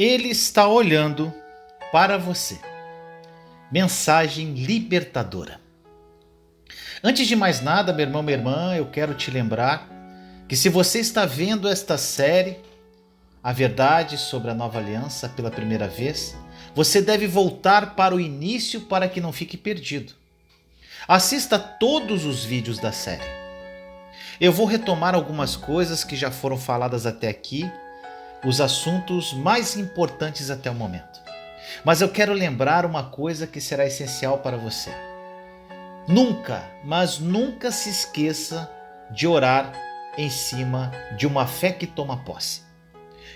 Ele está olhando para você. Mensagem libertadora. Antes de mais nada, meu irmão, minha irmã, eu quero te lembrar que se você está vendo esta série, A Verdade sobre a Nova Aliança, pela primeira vez, você deve voltar para o início para que não fique perdido. Assista todos os vídeos da série. Eu vou retomar algumas coisas que já foram faladas até aqui, os assuntos mais importantes até o momento. Mas eu quero lembrar uma coisa que será essencial para você. Nunca, mas nunca se esqueça de orar em cima de uma fé que toma posse.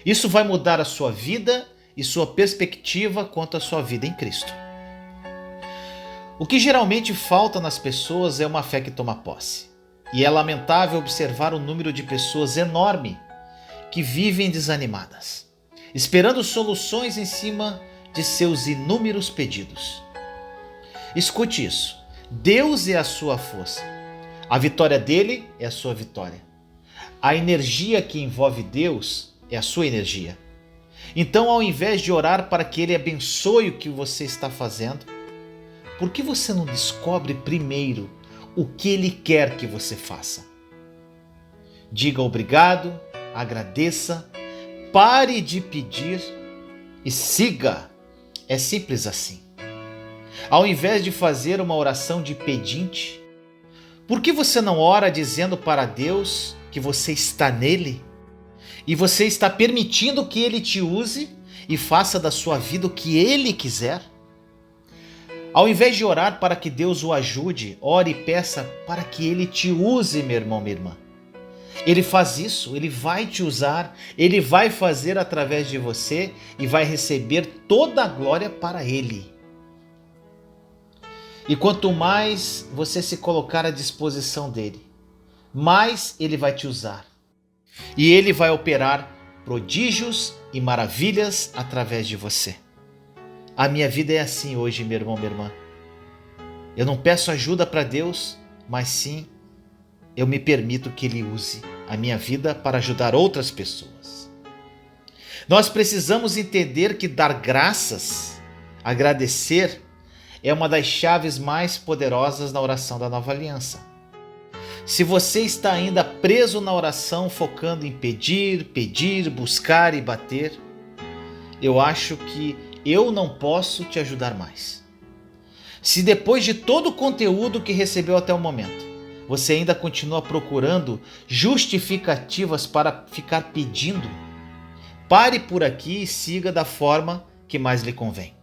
Isso vai mudar a sua vida e sua perspectiva quanto à sua vida em Cristo. O que geralmente falta nas pessoas é uma fé que toma posse. E é lamentável observar o número de pessoas enorme que vivem desanimadas, esperando soluções em cima de seus inúmeros pedidos. Escute isso. Deus é a sua força. A vitória dele é a sua vitória. A energia que envolve Deus é a sua energia. Então, ao invés de orar para que ele abençoe o que você está fazendo, por que você não descobre primeiro o que ele quer que você faça? Diga obrigado, agradeça, pare de pedir e siga. É simples assim. Ao invés de fazer uma oração de pedinte, por que você não ora dizendo para Deus que você está nele e você está permitindo que ele te use e faça da sua vida o que ele quiser? Ao invés de orar para que Deus o ajude, ore e peça para que ele te use, meu irmão, minha irmã. Ele faz isso, ele vai te usar, ele vai fazer através de você e vai receber toda a glória para ele. E quanto mais você se colocar à disposição dele, mais ele vai te usar. E ele vai operar prodígios e maravilhas através de você. A minha vida é assim hoje, meu irmão, minha irmã. Eu não peço ajuda para Deus, mas sim eu me permito que ele use a minha vida para ajudar outras pessoas. Nós precisamos entender que dar graças, agradecer, é uma das chaves mais poderosas na oração da Nova Aliança. Se você está ainda preso na oração, focando em pedir, buscar e bater, eu acho que eu não posso te ajudar mais. Se depois de todo o conteúdo que recebeu até o momento, você ainda continua procurando justificativas para ficar pedindo, pare por aqui e siga da forma que mais lhe convém.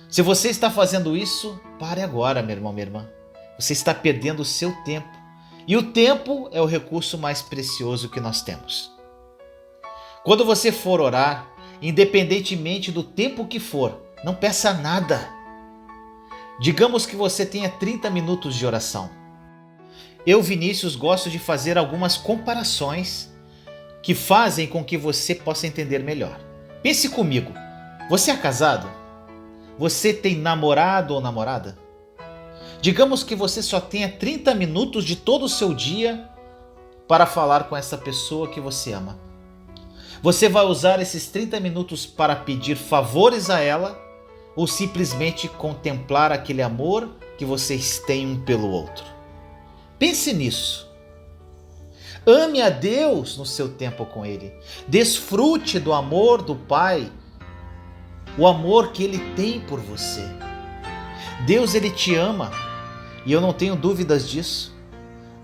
Se você está fazendo isso, pare agora, meu irmão, minha irmã. Você está perdendo o seu tempo. E o tempo é o recurso mais precioso que nós temos. Quando você for orar, independentemente do tempo que for, não peça nada. Digamos que você tenha 30 minutos de oração. Eu, Vinícius, gosto de fazer algumas comparações que fazem com que você possa entender melhor. Pense comigo. Você é casado? Você tem namorado ou namorada? Digamos que você só tenha 30 minutos de todo o seu dia para falar com essa pessoa que você ama. Você vai usar esses 30 minutos para pedir favores a ela ou simplesmente contemplar aquele amor que vocês têm um pelo outro? Pense nisso. Ame a Deus no seu tempo com Ele. Desfrute do amor do Pai, o amor que Ele tem por você. Deus, Ele te ama e eu não tenho dúvidas disso.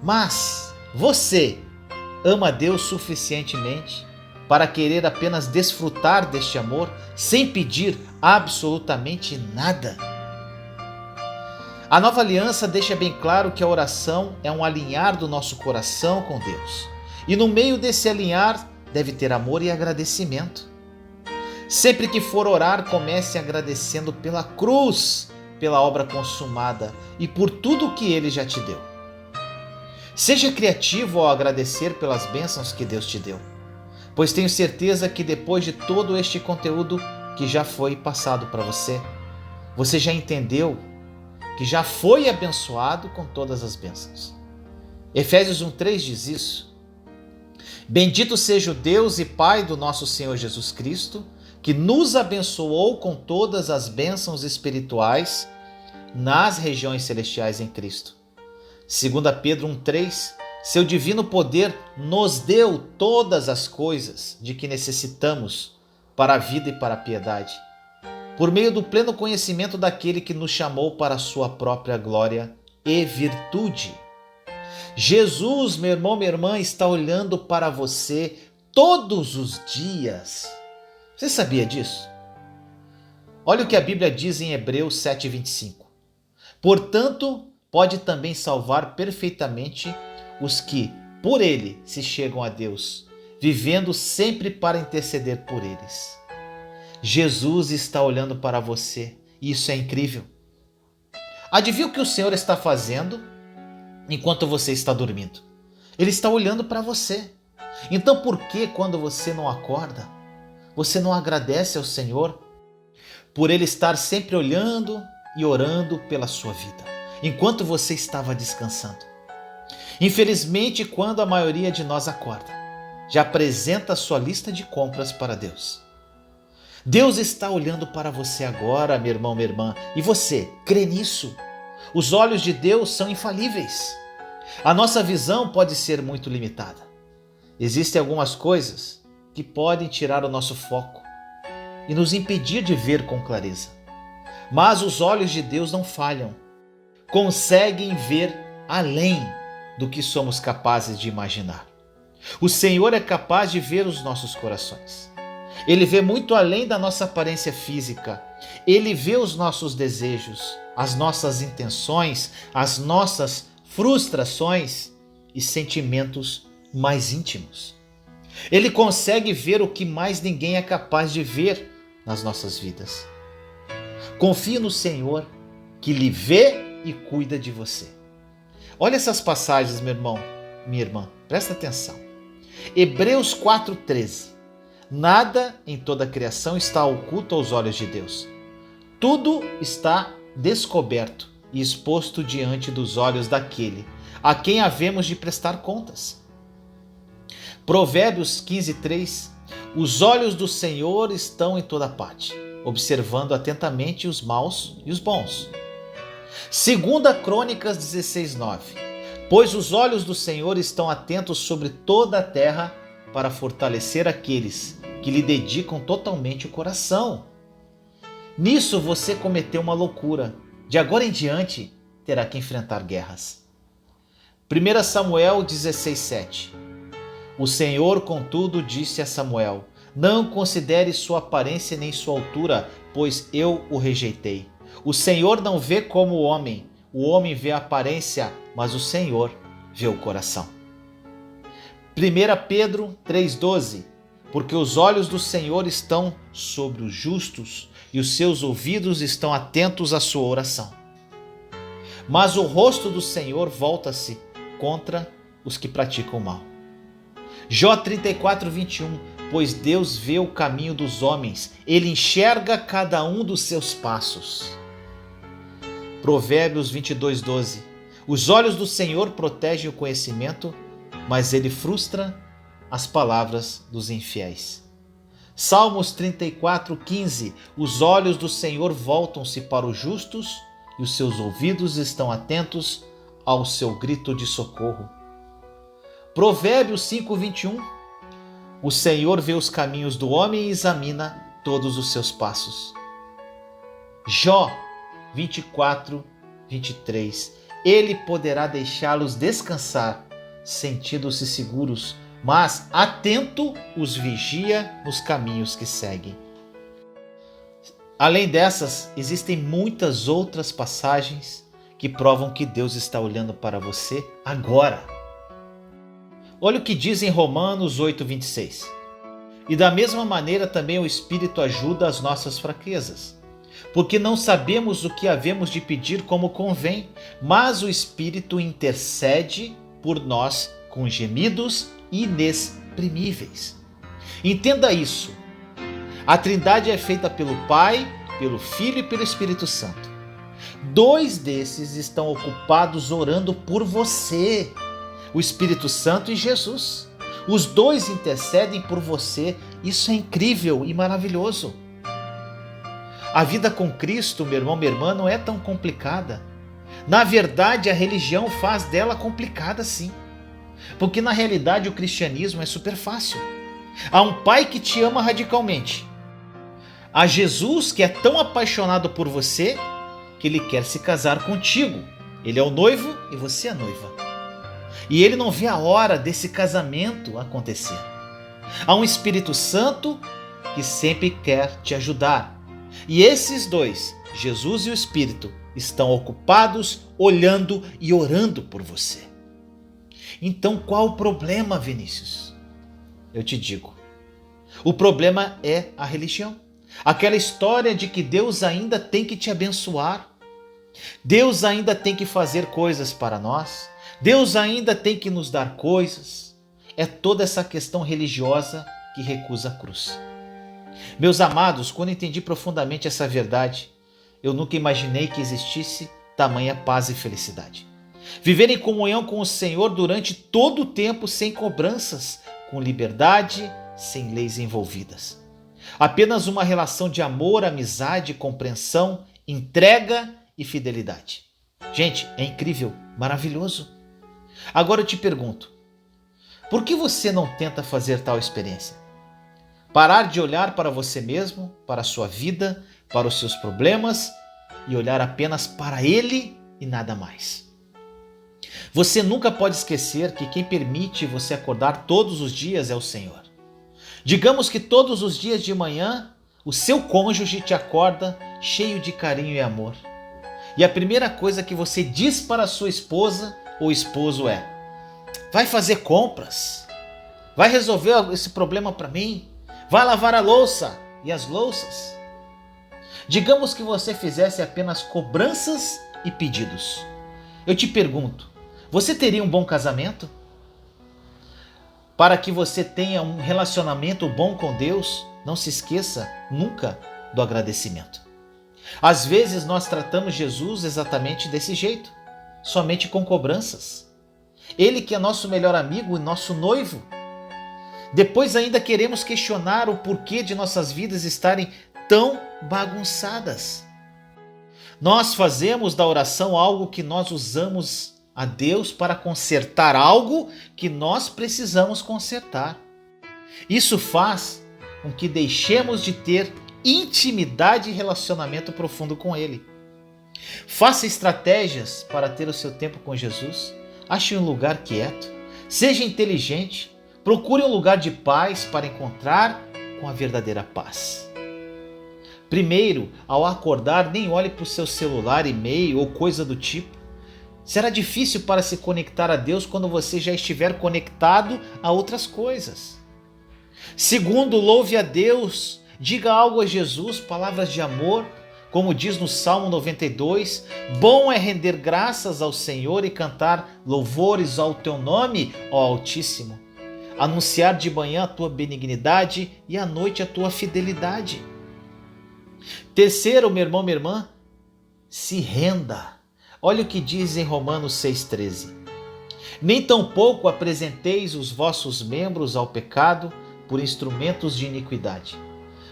Mas você ama a Deus suficientemente para querer apenas desfrutar deste amor sem pedir absolutamente nada? A Nova Aliança deixa bem claro que a oração é um alinhar do nosso coração com Deus. E no meio desse alinhar deve ter amor e agradecimento. Sempre que for orar, comece agradecendo pela cruz, pela obra consumada e por tudo que Ele já te deu. Seja criativo ao agradecer pelas bênçãos que Deus te deu, pois tenho certeza que depois de todo este conteúdo que já foi passado para você, você já entendeu que já foi abençoado com todas as bênçãos. Efésios 1:3 diz isso. Bendito seja o Deus e Pai do nosso Senhor Jesus Cristo, que nos abençoou com todas as bênçãos espirituais nas regiões celestiais em Cristo. 2 Pedro 1,3, seu divino poder nos deu todas as coisas de que necessitamos para a vida e para a piedade, por meio do pleno conhecimento daquele que nos chamou para a sua própria glória e virtude. Jesus, meu irmão, minha irmã, está olhando para você todos os dias. Você sabia disso? Olha o que a Bíblia diz em Hebreus 7,25. Portanto, pode também salvar perfeitamente os que, por ele, se chegam a Deus, vivendo sempre para interceder por eles. Jesus está olhando para você e isso é incrível. Adivinha o que o Senhor está fazendo enquanto você está dormindo? Ele está olhando para você. Então por que quando você não acorda, você não agradece ao Senhor por Ele estar sempre olhando e orando pela sua vida, enquanto você estava descansando? Infelizmente, quando a maioria de nós acorda, já apresenta a sua lista de compras para Deus. Deus está olhando para você agora, meu irmão, minha irmã, e você crê nisso? Os olhos de Deus são infalíveis. A nossa visão pode ser muito limitada. Existem algumas coisas que podem tirar o nosso foco e nos impedir de ver com clareza. Mas os olhos de Deus não falham. Conseguem ver além do que somos capazes de imaginar. O Senhor é capaz de ver os nossos corações. Ele vê muito além da nossa aparência física. Ele vê os nossos desejos, as nossas intenções, as nossas frustrações e sentimentos mais íntimos. Ele consegue ver o que mais ninguém é capaz de ver nas nossas vidas. Confie no Senhor, que lhe vê e cuida de você. Olha essas passagens, meu irmão, minha irmã, presta atenção. Hebreus 4,13. Nada em toda a criação está oculto aos olhos de Deus. Tudo está descoberto e exposto diante dos olhos daquele a quem havemos de prestar contas. Provérbios 15,3. Os olhos do Senhor estão em toda parte, observando atentamente os maus e os bons. 2 Crônicas 16,9. Pois os olhos do Senhor estão atentos sobre toda a terra para fortalecer aqueles que lhe dedicam totalmente o coração. Nisso você cometeu uma loucura. De agora em diante terá que enfrentar guerras. 1 Samuel 16,7. O Senhor, contudo, disse a Samuel: não considere sua aparência nem sua altura, pois eu o rejeitei. O Senhor não vê como o homem vê a aparência, mas o Senhor vê o coração. 1 Pedro 3,12. Porque os olhos do Senhor estão sobre os justos e os seus ouvidos estão atentos à sua oração. Mas o rosto do Senhor volta-se contra os que praticam o mal. Jó 34:21. Pois Deus vê o caminho dos homens, ele enxerga cada um dos seus passos. Provérbios 22:12. Os olhos do Senhor protegem o conhecimento, mas ele frustra as palavras dos infiéis. Salmos 34:15. Os olhos do Senhor voltam-se para os justos e os seus ouvidos estão atentos ao seu grito de socorro. Provérbios 5:21. O Senhor vê os caminhos do homem e examina todos os seus passos. Jó 24:23. Ele poderá deixá-los descansar, sentindo-se seguros, mas atento os vigia nos caminhos que seguem. Além dessas, existem muitas outras passagens que provam que Deus está olhando para você agora. Olha o que diz em Romanos 8:26. E da mesma maneira também o Espírito ajuda as nossas fraquezas, porque não sabemos o que havemos de pedir como convém, mas o Espírito intercede por nós com gemidos inexprimíveis. Entenda isso. A Trindade é feita pelo Pai, pelo Filho e pelo Espírito Santo. 2 desses estão ocupados orando por você, o Espírito Santo e Jesus. Os 2 intercedem por você Isso é incrível e maravilhoso. A vida com Cristo, meu irmão, minha irmã, não é tão complicada. Na verdade, a religião faz dela complicada, sim. Porque na realidade o cristianismo é super fácil. Há um pai que te ama radicalmente. Há Jesus que é tão apaixonado por você que ele quer se casar contigo. Ele é o noivo e você é a noiva. E ele não vê a hora desse casamento acontecer. Há um Espírito Santo que sempre quer te ajudar. E esses dois, Jesus e o Espírito, estão ocupados, olhando e orando por você. Então qual o problema, Vinícius? Eu te digo, o problema é a religião. Aquela história de que Deus ainda tem que te abençoar. Deus ainda tem que fazer coisas para nós. Deus ainda tem que nos dar coisas. É toda essa questão religiosa que recusa a cruz. Meus amados, quando entendi profundamente essa verdade, eu nunca imaginei que existisse tamanha paz e felicidade. Viver em comunhão com o Senhor durante todo o tempo sem cobranças, com liberdade, sem leis envolvidas. Apenas uma relação de amor, amizade, compreensão, entrega e fidelidade. Gente, é incrível, maravilhoso. Agora eu te pergunto, por que você não tenta fazer tal experiência? Parar de olhar para você mesmo, para a sua vida, para os seus problemas e olhar apenas para Ele e nada mais. Você nunca pode esquecer que quem permite você acordar todos os dias é o Senhor. Digamos que todos os dias de manhã o seu cônjuge te acorda cheio de carinho e amor. E a primeira coisa que você diz para a sua esposa ou esposo é: vai fazer compras, vai resolver esse problema para mim, vai lavar a louça e as louças. Digamos que você fizesse apenas cobranças e pedidos. Eu te pergunto, você teria um bom casamento? Para que você tenha um relacionamento bom com Deus, não se esqueça nunca do agradecimento. Às vezes nós tratamos Jesus exatamente desse jeito, somente com cobranças. Ele que é nosso melhor amigo e nosso noivo. Depois ainda queremos questionar o porquê de nossas vidas estarem tão bagunçadas. Nós fazemos da oração algo que nós usamos a Deus para consertar algo que nós precisamos consertar. Isso faz com que deixemos de ter intimidade e relacionamento profundo com Ele. Faça estratégias para ter o seu tempo com Jesus. Ache um lugar quieto. Seja inteligente. Procure um lugar de paz para encontrar com a verdadeira paz. Primeiro, ao acordar, nem olhe para o seu celular, e-mail ou coisa do tipo. Será difícil para se conectar a Deus quando você já estiver conectado a outras coisas. Segundo, louve a Deus, diga algo a Jesus, palavras de amor, como diz no Salmo 92, bom é render graças ao Senhor e cantar louvores ao teu nome, ó Altíssimo. Anunciar de manhã a tua benignidade e à noite a tua fidelidade. Terceiro, meu irmão, minha irmã, se renda. Olha o que diz em Romanos 6,13. Nem tampouco apresenteis os vossos membros ao pecado por instrumentos de iniquidade,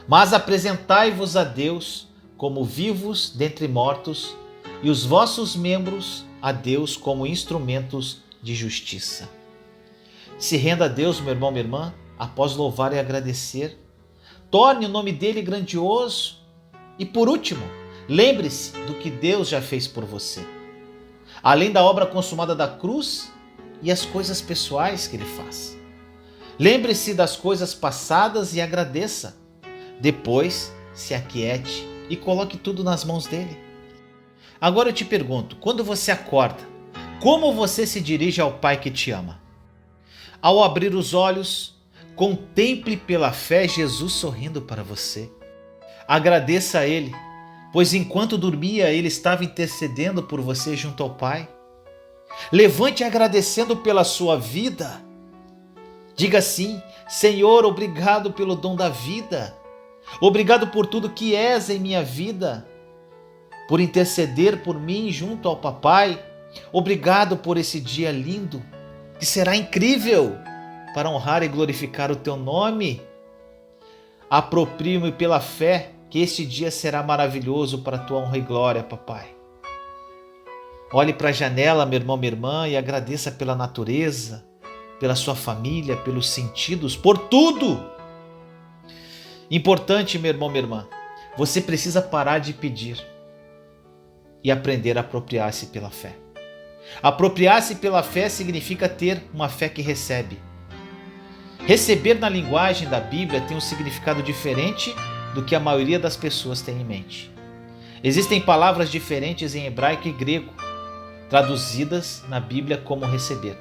mas apresentai-vos a Deus como vivos dentre mortos e os vossos membros a Deus como instrumentos de justiça. Se renda a Deus, meu irmão, minha irmã, após louvar e agradecer. Torne o nome dele grandioso. E por último, lembre-se do que Deus já fez por você. Além da obra consumada da cruz e as coisas pessoais que ele faz. Lembre-se das coisas passadas e agradeça. Depois, se aquiete e coloque tudo nas mãos dele. Agora eu te pergunto, quando você acorda, como você se dirige ao Pai que te ama? Ao abrir os olhos, contemple pela fé Jesus sorrindo para você. Agradeça a Ele, pois enquanto dormia Ele estava intercedendo por você junto ao Pai. Levante agradecendo pela sua vida. Diga assim: Senhor, obrigado pelo dom da vida. Obrigado por tudo que és em minha vida. Por interceder por mim junto ao Papai. Obrigado por esse dia lindo, que será incrível para honrar e glorificar o teu nome. Aproprio-me pela fé que este dia será maravilhoso para a tua honra e glória, papai. Olhe para a janela, meu irmão, minha irmã, e agradeça pela natureza, pela sua família, pelos sentidos, por tudo. Importante, meu irmão, minha irmã, você precisa parar de pedir e aprender a apropriar-se pela fé. Apropriar-se pela fé significa ter uma fé que recebe. Receber na linguagem da Bíblia tem um significado diferente do que a maioria das pessoas tem em mente. Existem palavras diferentes em hebraico e grego, traduzidas na Bíblia como receber.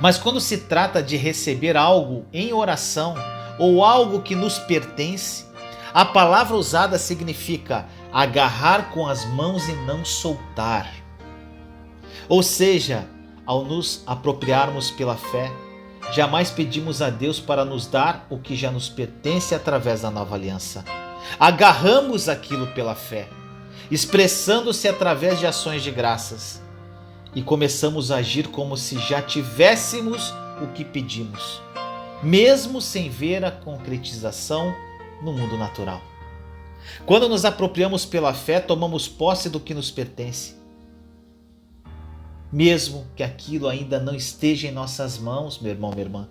Mas quando se trata de receber algo em oração ou algo que nos pertence, a palavra usada significa agarrar com as mãos e não soltar. Ou seja, ao nos apropriarmos pela fé, jamais pedimos a Deus para nos dar o que já nos pertence através da nova aliança. Agarramos aquilo pela fé, expressando-se através de ações de graças, e começamos a agir como se já tivéssemos o que pedimos, mesmo sem ver a concretização no mundo natural. Quando nos apropriamos pela fé, tomamos posse do que nos pertence, mesmo que aquilo ainda não esteja em nossas mãos, meu irmão, minha irmã,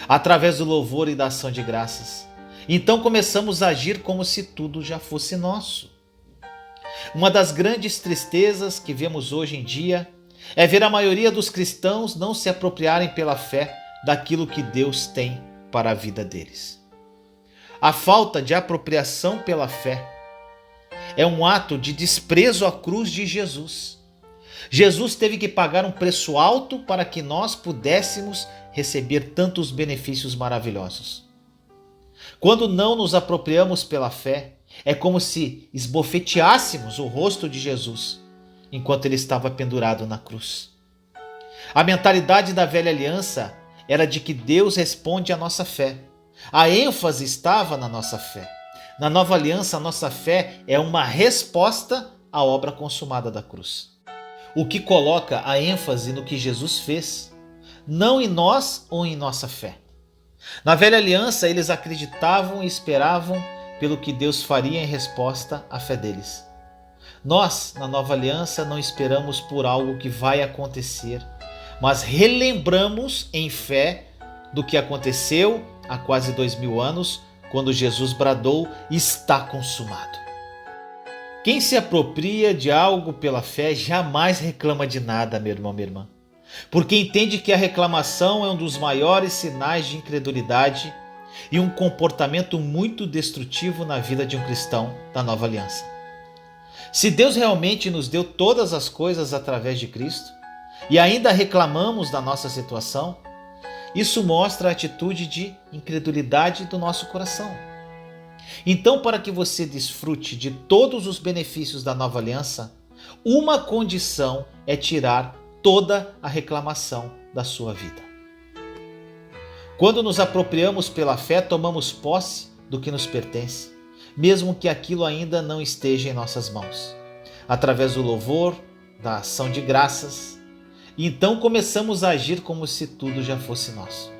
através do louvor e da ação de graças. Então começamos a agir como se tudo já fosse nosso. Uma das grandes tristezas que vemos hoje em dia é ver a maioria dos cristãos não se apropriarem pela fé daquilo que Deus tem para a vida deles. A falta de apropriação pela fé é um ato de desprezo à cruz de Jesus. Jesus teve que pagar um preço alto para que nós pudéssemos receber tantos benefícios maravilhosos. Quando não nos apropriamos pela fé, é como se esbofeteássemos o rosto de Jesus enquanto ele estava pendurado na cruz. A mentalidade da velha aliança era de que Deus responde à nossa fé. A ênfase estava na nossa fé. Na nova aliança, a nossa fé é uma resposta à obra consumada da cruz. O que coloca a ênfase no que Jesus fez, não em nós ou em nossa fé. Na velha aliança, eles acreditavam e esperavam pelo que Deus faria em resposta à fé deles. Nós, na nova aliança, não esperamos por algo que vai acontecer, mas relembramos em fé do que aconteceu há quase 2000 anos, quando Jesus bradou: está consumado. Quem se apropria de algo pela fé jamais reclama de nada, meu irmão, minha irmã, porque entende que a reclamação é um dos maiores sinais de incredulidade e um comportamento muito destrutivo na vida de um cristão da nova aliança. Se Deus realmente nos deu todas as coisas através de Cristo e ainda reclamamos da nossa situação, isso mostra a atitude de incredulidade do nosso coração. Então, para que você desfrute de todos os benefícios da nova aliança, uma condição é tirar toda a reclamação da sua vida. Quando nos apropriamos pela fé, tomamos posse do que nos pertence, mesmo que aquilo ainda não esteja em nossas mãos, através do louvor, da ação de graças, e então começamos a agir como se tudo já fosse nosso.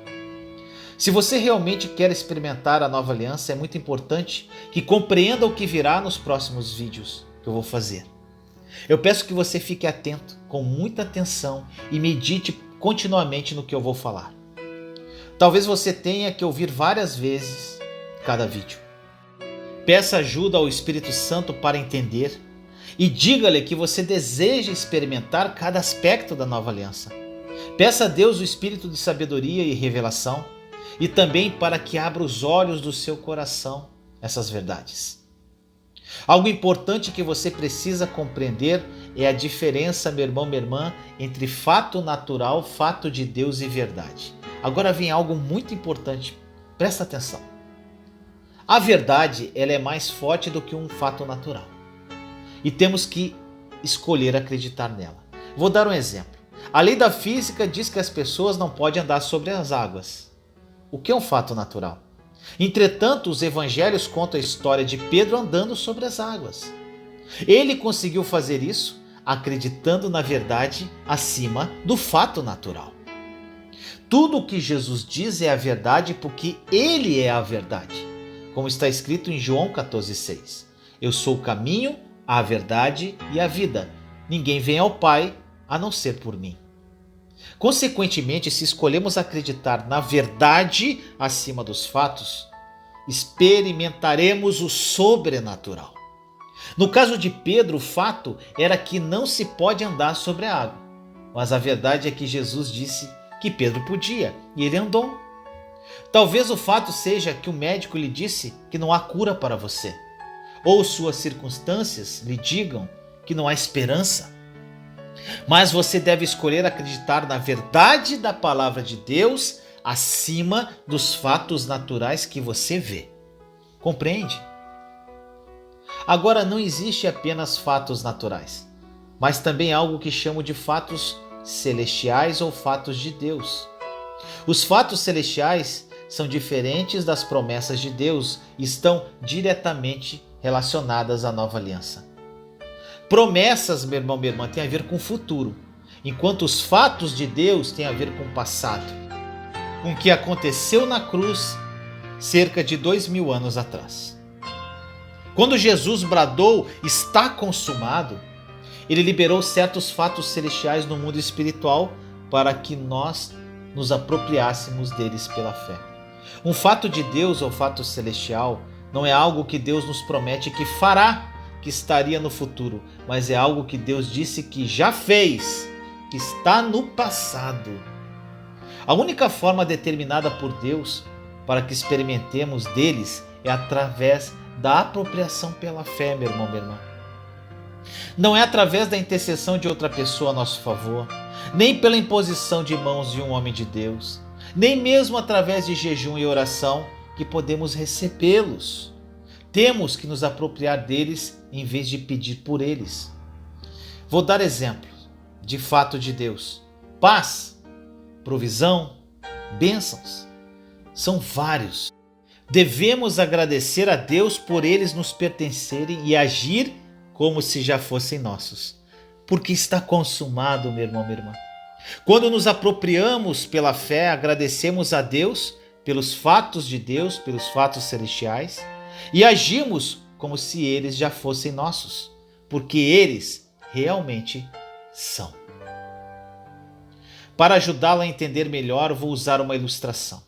Se você realmente quer experimentar a nova aliança, é muito importante que compreenda o que virá nos próximos vídeos que eu vou fazer. Eu peço que você fique atento, com muita atenção, e medite continuamente no que eu vou falar. Talvez você tenha que ouvir várias vezes cada vídeo. Peça ajuda ao Espírito Santo para entender e diga-lhe que você deseja experimentar cada aspecto da nova aliança. Peça a Deus o espírito de sabedoria e revelação e também para que abra os olhos do seu coração essas verdades. Algo importante que você precisa compreender é a diferença, meu irmão, minha irmã, entre fato natural, fato de Deus e verdade. Agora vem algo muito importante, presta atenção. A verdade, ela é mais forte do que um fato natural. E temos que escolher acreditar nela. Vou dar um exemplo. A lei da física diz que as pessoas não podem andar sobre as águas, o que é um fato natural. Entretanto, os evangelhos contam a história de Pedro andando sobre as águas. Ele conseguiu fazer isso acreditando na verdade acima do fato natural. Tudo o que Jesus diz é a verdade porque ele é a verdade. como está escrito em João 14,6. Eu sou o caminho, a verdade e a vida. Ninguém vem ao Pai a não ser por mim. Consequentemente, se escolhemos acreditar na verdade acima dos fatos, experimentaremos o sobrenatural. No caso de Pedro, o fato era que não se pode andar sobre a água. Mas a verdade é que Jesus disse que Pedro podia, e ele andou. Talvez o fato seja que o médico lhe disse que não há cura para você, ou suas circunstâncias lhe digam que não há esperança. Mas você deve escolher acreditar na verdade da palavra de Deus acima dos fatos naturais que você vê. Compreende? Agora, não existe apenas fatos naturais, mas também algo que chamo de fatos celestiais ou fatos de Deus. Os fatos celestiais são diferentes das promessas de Deus e estão diretamente relacionadas à nova aliança. Promessas, meu irmão, minha irmã, têm a ver com o futuro, enquanto os fatos de Deus têm a ver com o passado, com o que aconteceu na cruz cerca de 2000 anos atrás. Quando Jesus bradou, está consumado, ele liberou certos fatos celestiais no mundo espiritual para que nós nos apropriássemos deles pela fé. Um fato de Deus ou fato celestial não é algo que Deus nos promete que fará, que estaria no futuro, mas é algo que Deus disse que já fez, que está no passado. A única forma determinada por Deus para que experimentemos deles é através da apropriação pela fé, meu irmão, minha irmã. Não é através da intercessão de outra pessoa a nosso favor, nem pela imposição de mãos de um homem de Deus, nem mesmo através de jejum e oração que podemos recebê-los. Temos que nos apropriar deles em vez de pedir por eles. Vou dar exemplos de fato de Deus. Paz, provisão, bênçãos. São vários. Devemos agradecer a Deus por eles nos pertencerem e agir como se já fossem nossos. Porque está consumado, meu irmão, minha irmã. Quando nos apropriamos pela fé, agradecemos a Deus pelos fatos de Deus, pelos fatos celestiais, e agimos como se eles já fossem nossos, porque eles realmente são. Para ajudá-la a entender melhor, vou usar uma ilustração.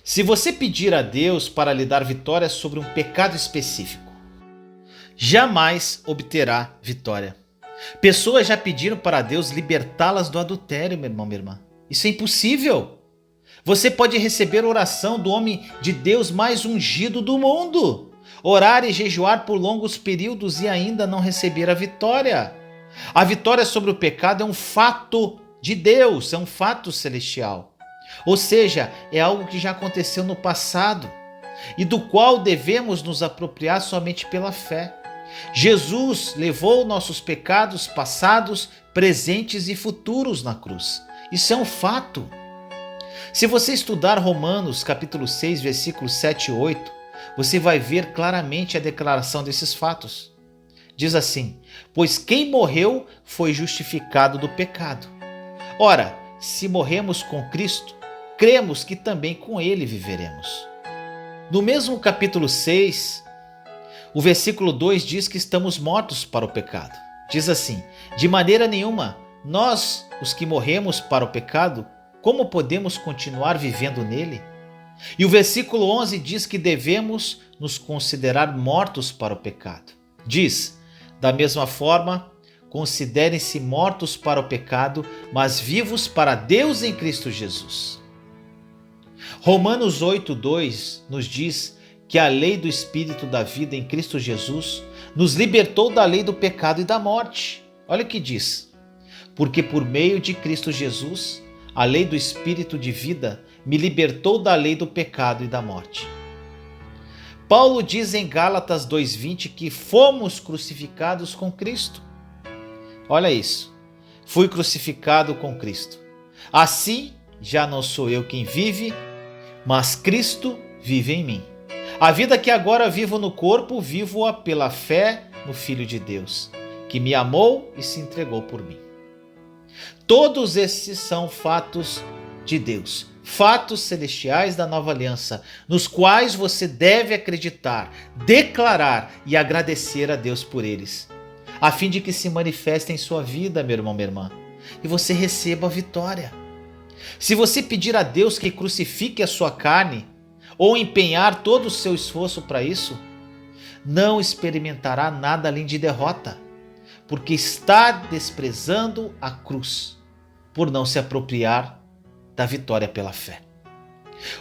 Se você pedir a Deus para lhe dar vitória sobre um pecado específico, jamais obterá vitória. Pessoas já pediram para Deus libertá-las do adultério, meu irmão, minha irmã. Isso é impossível. Você pode receber oração do homem de Deus mais ungido do mundo, orar e jejuar por longos períodos e ainda não receber a vitória. A vitória sobre o pecado é um fato de Deus, é um fato celestial. Ou seja, é algo que já aconteceu no passado e do qual devemos nos apropriar somente pela fé. Jesus levou nossos pecados passados, presentes e futuros na cruz. Isso é um fato. Se você estudar Romanos capítulo 6, versículos 7 e 8, você vai ver claramente a declaração desses fatos. Diz assim: pois quem morreu foi justificado do pecado. Ora, se morremos com Cristo, cremos que também com ele viveremos. No mesmo capítulo 6, o versículo 2 diz que estamos mortos para o pecado. Diz assim: de maneira nenhuma, nós, os que morremos para o pecado, como podemos continuar vivendo nele? E o versículo 11 diz que devemos nos considerar mortos para o pecado. Diz: da mesma forma, considerem-se mortos para o pecado, mas vivos para Deus em Cristo Jesus. Romanos 8:2 nos diz que a lei do Espírito da vida em Cristo Jesus nos libertou da lei do pecado e da morte. Olha o que diz: porque por meio de Cristo Jesus, a lei do Espírito de vida me libertou da lei do pecado e da morte. Paulo diz em Gálatas 2:20 que fomos crucificados com Cristo. Olha isso: fui crucificado com Cristo. Assim, já não sou eu quem vive, mas Cristo vive em mim. A vida que agora vivo no corpo, vivo-a pela fé no Filho de Deus, que me amou e se entregou por mim. Todos esses são fatos de Deus, fatos celestiais da nova aliança, nos quais você deve acreditar, declarar e agradecer a Deus por eles, a fim de que se manifestem em sua vida, meu irmão, minha irmã, e você receba a vitória. Se você pedir a Deus que crucifique a sua carne, ou empenhar todo o seu esforço para isso, não experimentará nada além de derrota, porque está desprezando a cruz, por não se apropriar da vitória pela fé.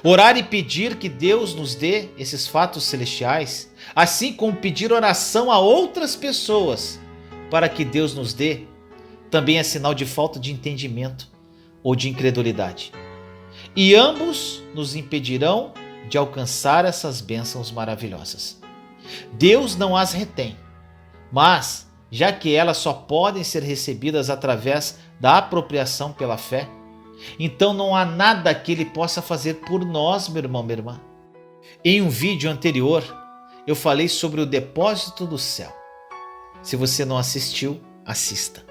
Orar e pedir que Deus nos dê esses fatos celestiais, assim como pedir oração a outras pessoas para que Deus nos dê, também é sinal de falta de entendimento ou de incredulidade. E ambos nos impedirão de alcançar essas bênçãos maravilhosas. Deus não as retém, mas, já que elas só podem ser recebidas através da apropriação pela fé, então não há nada que Ele possa fazer por nós, meu irmão, minha irmã. Em um vídeo anterior, eu falei sobre o depósito do céu. Se você não assistiu, assista.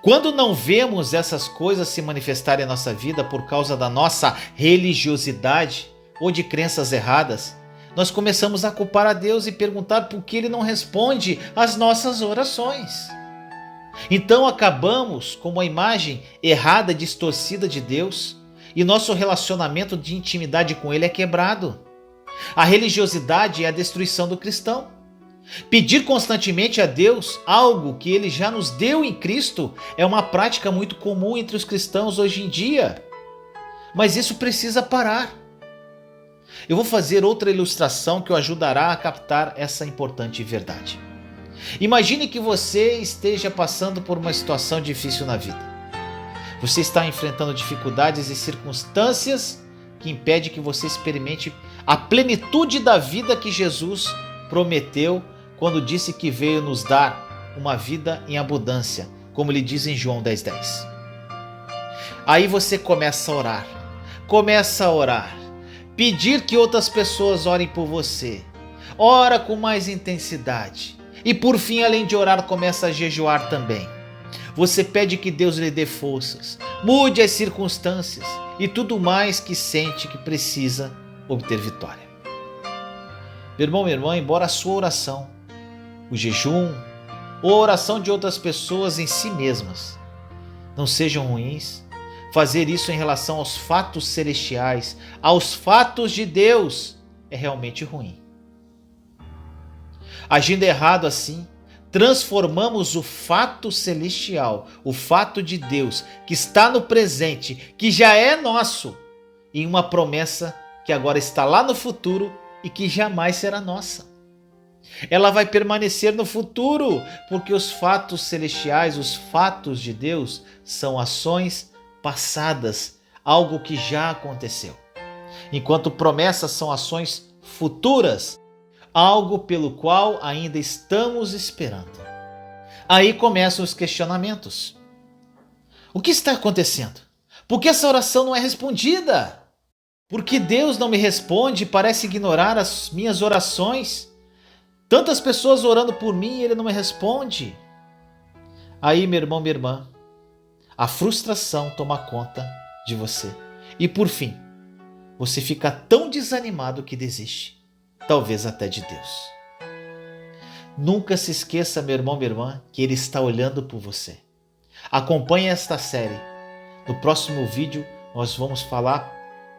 Quando não vemos essas coisas se manifestarem em nossa vida por causa da nossa religiosidade ou de crenças erradas, nós começamos a culpar a Deus e perguntar por que Ele não responde às nossas orações. Então acabamos com uma imagem errada, distorcida de Deus, e nosso relacionamento de intimidade com Ele é quebrado. A religiosidade é a destruição do cristão. Pedir constantemente a Deus algo que Ele já nos deu em Cristo é uma prática muito comum entre os cristãos hoje em dia. Mas isso precisa parar. Eu vou fazer outra ilustração que o ajudará a captar essa importante verdade. Imagine que você esteja passando por uma situação difícil na vida. Você está enfrentando dificuldades e circunstâncias que impedem que você experimente a plenitude da vida que Jesus prometeu quando disse que veio nos dar uma vida em abundância, como ele diz em João 10:10. Aí você começa a orar, pedir que outras pessoas orem por você, ora com mais intensidade e por fim, além de orar, começa a jejuar também. Você pede que Deus lhe dê forças, mude as circunstâncias e tudo mais que sente que precisa obter vitória. Meu irmão, minha irmã, embora a sua oração, o jejum ou a oração de outras pessoas em si mesmas não sejam ruins, fazer isso em relação aos fatos celestiais, aos fatos de Deus, é realmente ruim. Agindo errado assim, transformamos o fato celestial, o fato de Deus, que está no presente, que já é nosso, em uma promessa que agora está lá no futuro e que jamais será nossa. Ela vai permanecer no futuro, porque os fatos celestiais, os fatos de Deus, são ações passadas, algo que já aconteceu. Enquanto promessas são ações futuras, algo pelo qual ainda estamos esperando. Aí começam os questionamentos. O que está acontecendo? Por que essa oração não é respondida? Por que Deus não me responde e parece ignorar as minhas orações? Tantas pessoas orando por mim e Ele não me responde. Aí, meu irmão, minha irmã, a frustração toma conta de você. E por fim, você fica tão desanimado que desiste. Talvez até de Deus. Nunca se esqueça, meu irmão, minha irmã, que Ele está olhando por você. Acompanhe esta série. No próximo vídeo, nós vamos falar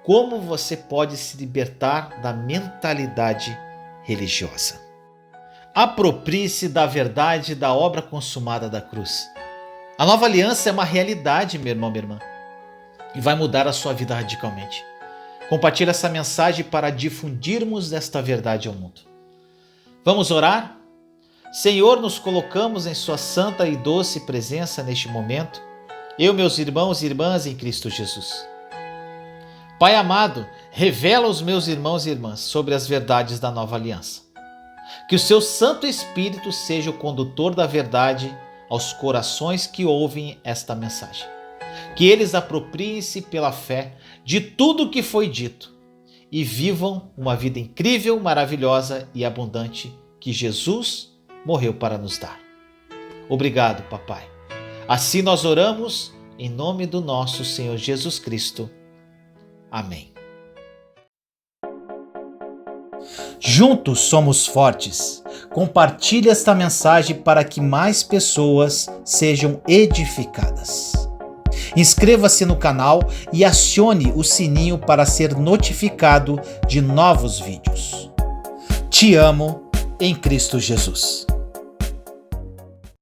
como você pode se libertar da mentalidade religiosa. Aproprie-se da verdade da obra consumada da cruz. A nova aliança é uma realidade, meu irmão, minha irmã, e vai mudar a sua vida radicalmente. Compartilhe essa mensagem para difundirmos esta verdade ao mundo. Vamos orar? Senhor, nos colocamos em sua santa e doce presença neste momento, eu, meus irmãos e irmãs em Cristo Jesus. Pai amado, revela aos meus irmãos e irmãs sobre as verdades da nova aliança. Que o seu Santo Espírito seja o condutor da verdade aos corações que ouvem esta mensagem. Que eles apropriem-se pela fé de tudo o que foi dito e vivam uma vida incrível, maravilhosa e abundante que Jesus morreu para nos dar. Obrigado, Papai. Assim nós oramos em nome do nosso Senhor Jesus Cristo. Amém. Juntos somos fortes. Compartilhe esta mensagem para que mais pessoas sejam edificadas. Inscreva-se no canal e acione o sininho para ser notificado de novos vídeos. Te amo em Cristo Jesus.